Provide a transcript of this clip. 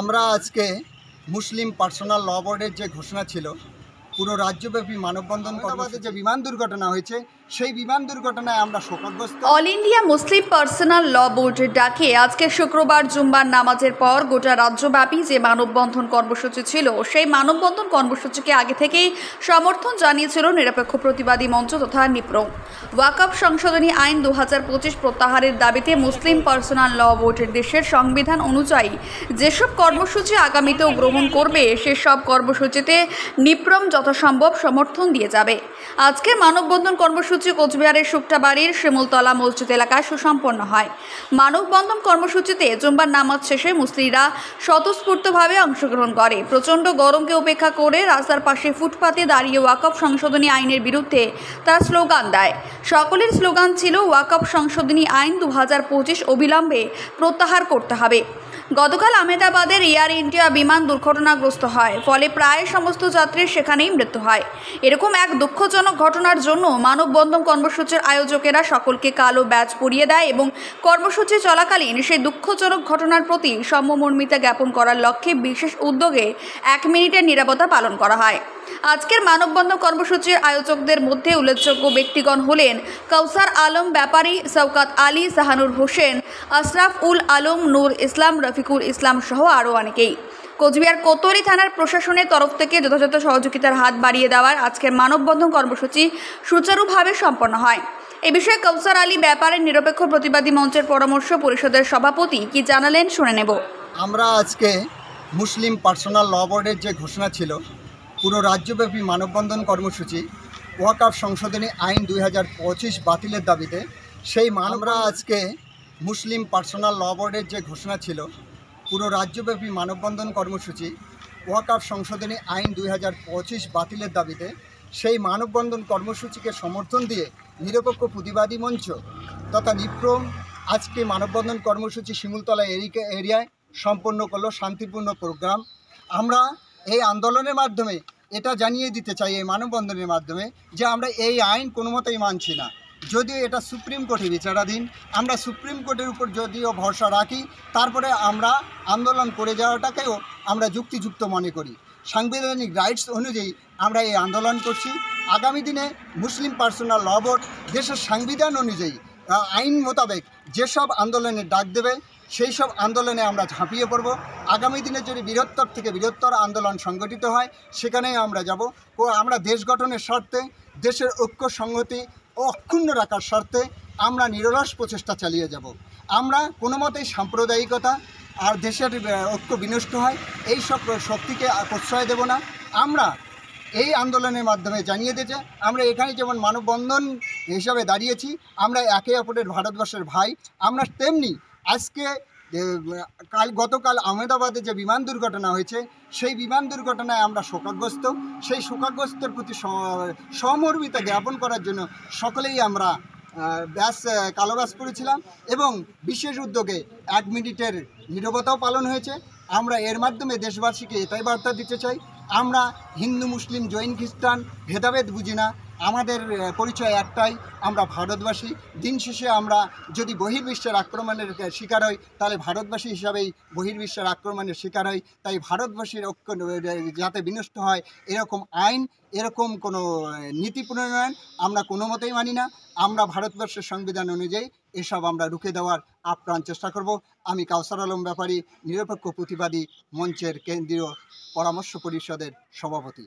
আমরা আজকে মুসলিম পার্সোনাল ল বোর্ডের যে ঘোষণা ছিল পুরো রাজ্যব্যাপী মানববন্ধন কর্মসূচি যে বিমান দুর্ঘটনা হয়েছে সেই বিমান দুর্ঘটনায় আমরা শোকগ্রস্ত। অল ইন্ডিয়া মুসলিম পার্সোনাল ল বোর্ডের ডাকে আজকে শুক্রবার জুম্মার নামাজের পর গোটা রাজ্যব্যাপী যে মানববন্ধন কর্মসূচি ছিল সেই মানববন্ধন কর্মসূচিকে আগে থেকেই সমর্থন জানিয়েছিল নিরপেক্ষ প্রতিবাদী মঞ্চ তথা নিপ্রম। ওয়াকফ সংশোধনী আইন 2025 প্রত্যাহারের দাবিতে মুসলিম পার্সোনাল ল বোর্ডের দেশের সংবিধান অনুযায়ী যেসব কর্মসূচি আগামীতেও গ্রহণ করবে সেসব কর্মসূচিতে নিপ্রম যথাসম্ভব সমর্থন দিয়ে যাবে। আজকে মানববন্ধন কর্মসূচি কোচবিহারের শুকটাবাড়ির শিমুলতলা মসজিদ এলাকায় সুসম্পন্ন হয়। মানববন্ধন কর্মসূচিতে জুম্মার নামাজ শেষে মুসলিরা স্বতঃস্ফূর্তভাবে অংশগ্রহণ করে। প্রচণ্ড গরমকে উপেক্ষা করে রাস্তার পাশে ফুটপাতে দাঁড়িয়ে ওয়াকফ সংশোধনী আইনের বিরুদ্ধে তারা স্লোগান দেয়। সকলের স্লোগান ছিল ওয়াকফ সংশোধনী আইন 2025 অবিলম্বে প্রত্যাহার করতে হবে। গতকাল আহমেদাবাদের এয়ার ইন্ডিয়া বিমান দুর্ঘটনাগ্রস্ত হয়, ফলে প্রায় সমস্ত যাত্রীর সেখানেই মৃত্যু হয়। এরকম এক দুঃখজনক ঘটনার জন্য মানববন্ধন কর্মসূচির আয়োজকেরা সকলকে কালো ব্যাজ পরিয়ে দেয় এবং কর্মসূচি চলাকালীন সেই দুঃখজনক ঘটনার প্রতি সমমর্মিতা জ্ঞাপন করার লক্ষ্যে বিশেষ উদ্যোগে 1 মিনিটের নীরবতা পালন করা হয়। আজকের মানববন্ধন কর্মসূচির আয়োজকদের মধ্যে উল্লেখযোগ্য ব্যক্তিগণ হলেন কাউসার আলম ব্যাপারী, শওকত আলী, সাহানুর হোসেন, আশরাফ উল আলম, নূর ইসলাম, রফিকুল ইসলাম সহ আরও অনেকেই। কোচবিহার কোতোয়ালি থানার প্রশাসনের তরফ থেকে যথাযথ সহযোগিতার হাত বাড়িয়ে দেওয়ার আজকের মানববন্ধন কর্মসূচি সুচারুভাবে সম্পন্ন হয়। এ বিষয়ে কাউসার আলী ব্যাপারে নিরপেক্ষ প্রতিবাদী মঞ্চের পরামর্শ পরিষদের সভাপতি কি জানালেন শুনে নেব। আমরা আজকে মুসলিম পার্সোনাল ল বোর্ডের যে ঘোষণা ছিল পুরো রাজ্যব্যাপী মানববন্ধন কর্মসূচি ওয়াকফ সংশোধনী আইন 2025 বাতিলের দাবিতে আমরা আজকে মুসলিম পার্সোনাল ল বোর্ডের যে ঘোষণা ছিল পুরো রাজ্যব্যাপী মানববন্ধন কর্মসূচি ওয়াকফ সংশোধনী আইন 2025 বাতিলের দাবিতে সেই মানববন্ধন কর্মসূচিকে সমর্থন দিয়ে নিরপেক্ষ প্রতিবাদী মঞ্চ তথা নিপ্রম আজকে মানববন্ধন কর্মসূচি শিমুলতলা এরিয়ায় সম্পন্ন করলো শান্তিপূর্ণ প্রোগ্রাম। আমরা এই আন্দোলনের মাধ্যমে এটা জানিয়ে দিতে চাই, এই মানববন্ধনের মাধ্যমে, যে আমরা এই আইন কোনো মতেই মানছি না। যদিও এটা সুপ্রিম কোর্টে বিচারাধীন, আমরা সুপ্রিম কোর্টের উপর যদিও ভরসা রাখি, তারপরে আমরা আন্দোলন করে যাওয়াটাকেও আমরা যুক্তিযুক্ত মনে করি। সাংবিধানিক রাইটস অনুযায়ী আমরা এই আন্দোলন করছি। আগামী দিনে মুসলিম পার্সোনাল ল বোর্ড দেশের সংবিধান অনুযায়ী আইন মোতাবেক যেসব আন্দোলনের ডাক দেবে সেই সব আন্দোলনে আমরা ঝাঁপিয়ে পড়ব। আগামী দিনে যদি বৃহত্তর থেকে বৃহত্তর আন্দোলন সংগঠিত হয় সেখানেই আমরা যাব। আমরা দেশ গঠনের স্বার্থে, দেশের ঐক্য সংহতি ও অক্ষুণ্ণ রাখার স্বার্থে আমরা নিরলস প্রচেষ্টা চালিয়ে যাব। আমরা কোনো মতেই সাম্প্রদায়িকতা আর দেশের ঐক্য বিনষ্ট হয় এই সব শক্তিকে প্রশ্রয় দেব না। আমরা এই আন্দোলনের মাধ্যমে জানিয়ে দিয়েছে আমরা এখানে যেমন মানববন্ধন হিসাবে দাঁড়িয়েছি, আমরা একে অপরের ভারতবর্ষের ভাই। আমরা তেমনি আজকে গতকাল আহমেদাবাদে যে বিমান দুর্ঘটনা হয়েছে সেই বিমান দুর্ঘটনায় আমরা শোকাগ্রস্ত। সেই শোকাগ্রস্তের প্রতি সমমর্মিতা জ্ঞাপন করার জন্য সকলেই আমরা কালো ব্যাজ পরেছিলাম এবং বিশেষ উদ্যোগে 1 মিনিটের নীরবতাও পালন হয়েছে। আমরা এর মাধ্যমে দেশবাসীকে এটাই বার্তা দিতে চাই, আমরা হিন্দু, মুসলিম, জৈন, খ্রিস্টান ভেদাভেদ বুঝি না। আমাদের পরিচয় একটাই, আমরা ভারতবাসী। দিন শেষে আমরা যদি বহির্বিশ্বের আক্রমণের শিকার হই তাহলে ভারতবাসী হিসাবেই বহির্বিশ্বের আক্রমণের শিকার হই। তাই ভারতবাসীর ঐক্য যাতে বিনষ্ট হয় এরকম আইন, এরকম কোনো নীতি প্রণয়ন আমরা কোনো মতেই মানি না। আমরা ভারতবর্ষের সংবিধান অনুযায়ী এসব আমরা রুখে দেওয়ার আপ্রাণ চেষ্টা করব। আমি কাউসার আলম ব্যাপারী, নিরপেক্ষ প্রতিবাদী মঞ্চের কেন্দ্রীয় পরামর্শ পরিষদের সভাপতি।